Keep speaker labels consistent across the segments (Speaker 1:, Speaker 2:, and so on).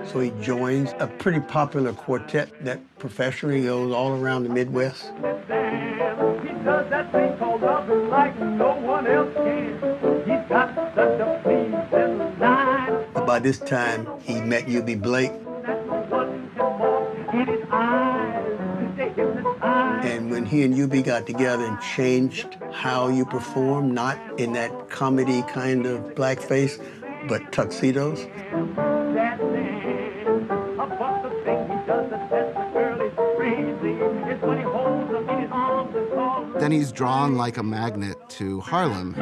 Speaker 1: So he joins a pretty popular quartet that professionally goes all around the Midwest.
Speaker 2: He does that thing called loving like no one else can. He's got such a pleasing line.
Speaker 1: But by this time, he met U.B. Blake. And when he and UB got together and changed how you perform, not in that comedy kind of blackface, but tuxedos.
Speaker 3: Then he's drawn like a magnet to Harlem.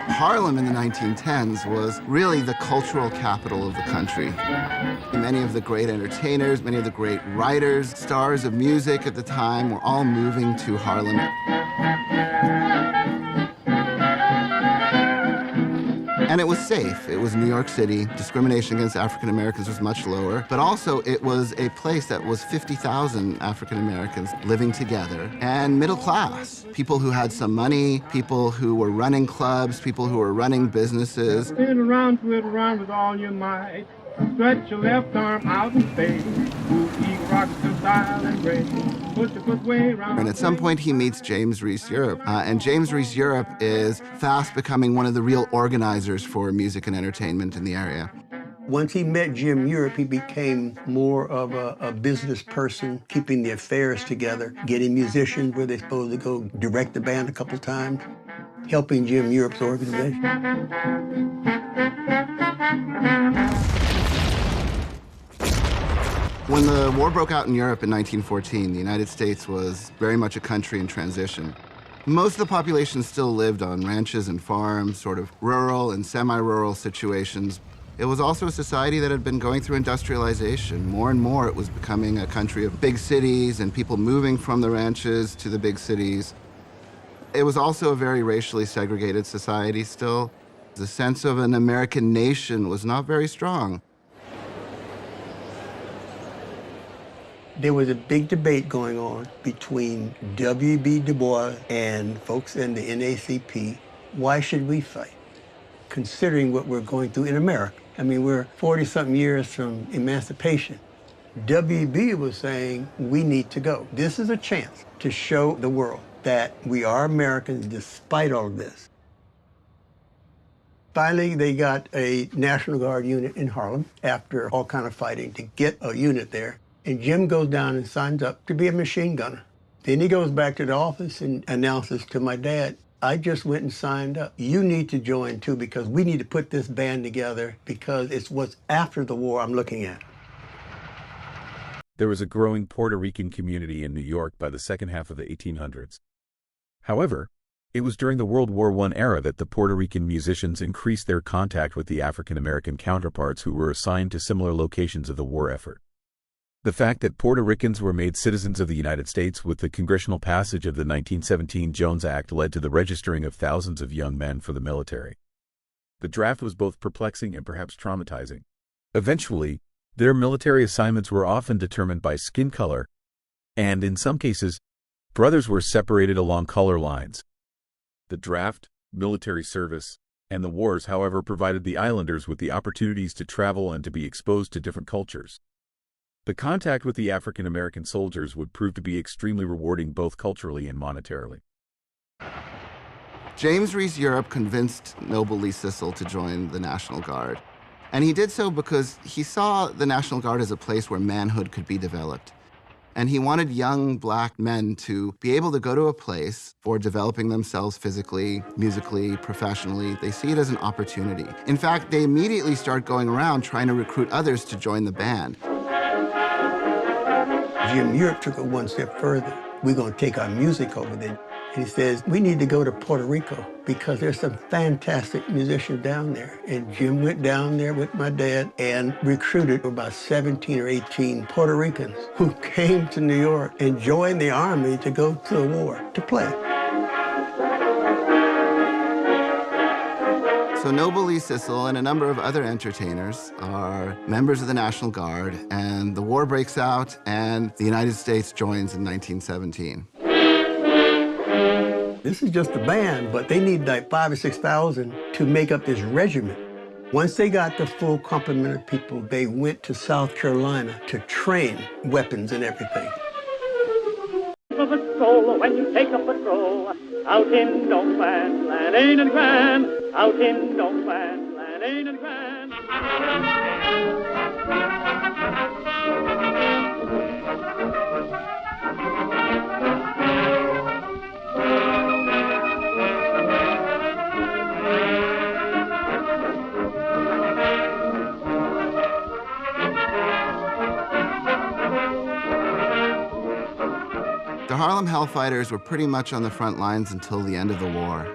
Speaker 3: Harlem in the 1910s was really the cultural capital of the country. Many of the great entertainers, many of the great writers, stars of music at the time were all moving to Harlem. And it was safe. It was New York City. Discrimination against African Americans was much lower. But also, it was a place that was 50,000 African Americans living together and middle class. People who had some money, people who were running clubs, people who were running businesses.
Speaker 2: Spin around with all your might. Stretch your left arm out in space. Keep rocks to style and grace. Push your foot way around.
Speaker 3: And at some point he meets James Reese Europe. And James Reese Europe is fast becoming one of the real organizers for music and entertainment in the area.
Speaker 1: Once he met Jim Europe, he became more of a business person, keeping the affairs together, getting musicians where they're supposed to go, direct the band a couple times, helping Jim Europe's organization.
Speaker 3: When the war broke out in Europe in 1914, the United States was very much a country in transition. Most of the population still lived on ranches and farms, sort of rural and semi-rural situations. It was also a society that had been going through industrialization. More and more, it was becoming a country of big cities and people moving from the ranches to the big cities. It was also a very racially segregated society still. The sense of an American nation was not very strong.
Speaker 1: There was a big debate going on between W.B. Du Bois and folks in the NAACP. Why should we fight, considering what we're going through in America? I mean, we're 40-something years from emancipation. W.B. was saying, we need to go. This is a chance to show the world that we are Americans despite all of this. Finally, they got a National Guard unit in Harlem after all kind of fighting to get a unit there. And Jim goes down and signs up to be a machine gunner. Then he goes back to the office and announces to my dad, I just went and signed up. You need to join too, because we need to put this band together, because it's what's after the war I'm looking at.
Speaker 4: There was a growing Puerto Rican community in New York by the second half of the 1800s. However, it was during the World War I era that the Puerto Rican musicians increased their contact with the African American counterparts who were assigned to similar locations of the war effort. The fact that Puerto Ricans were made citizens of the United States with the congressional passage of the 1917 Jones Act led to the registering of thousands of young men for the military. The draft was both perplexing and perhaps traumatizing. Eventually, their military assignments were often determined by skin color, and in some cases, brothers were separated along color lines. The draft, military service, and the wars, however, provided the islanders with the opportunities to travel and to be exposed to different cultures. The contact with the African American soldiers would prove to be extremely rewarding both culturally and monetarily.
Speaker 3: James Reese Europe convinced Noble Lee Cecil to join the National Guard. And he did so because he saw the National Guard as a place where manhood could be developed. And he wanted young black men to be able to go to a place for developing themselves physically, musically, professionally. They see it as an opportunity. In fact, they immediately start going around trying to recruit others to join the band.
Speaker 1: Jim Europe took it one step further. We're going to take our music over there. And he says, we need to go to Puerto Rico because there's some fantastic musicians down there. And Jim went down there with my dad and recruited about 17 or 18 Puerto Ricans who came to New York and joined the army to go to the war, to play.
Speaker 3: So Noble Lee Cecil and a number of other entertainers are members of the National Guard, and the war breaks out, and the United States joins in 1917.
Speaker 1: This is just a band, but they need like 5,000 or 6,000 to make up this regiment. Once they got the full complement of people, they went to South Carolina to train weapons and everything.
Speaker 5: When you take a patrol out in no man's land, ain't it grand? Out in no man's land, ain't it grand?
Speaker 3: The Harlem Hell Fighters were pretty much on the front lines until the end of the war.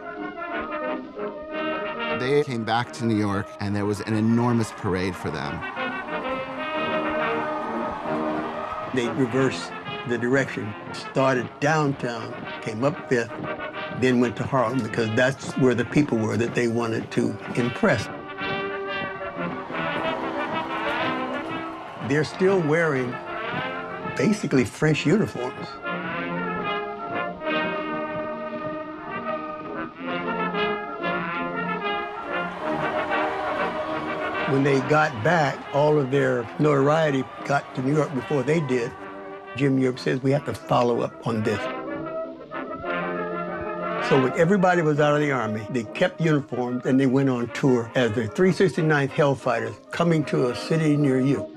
Speaker 3: They came back to New York, and there was an enormous parade for them.
Speaker 1: They reversed the direction, started downtown, came up Fifth, then went to Harlem because that's where the people were that they wanted to impress. They're still wearing basically French uniforms. When they got back, all of their notoriety got to New York before they did. Jim Europe says we have to follow up on this. So when everybody was out of the Army, they kept uniforms and they went on tour as the 369th Hellfighters, coming to a city near you.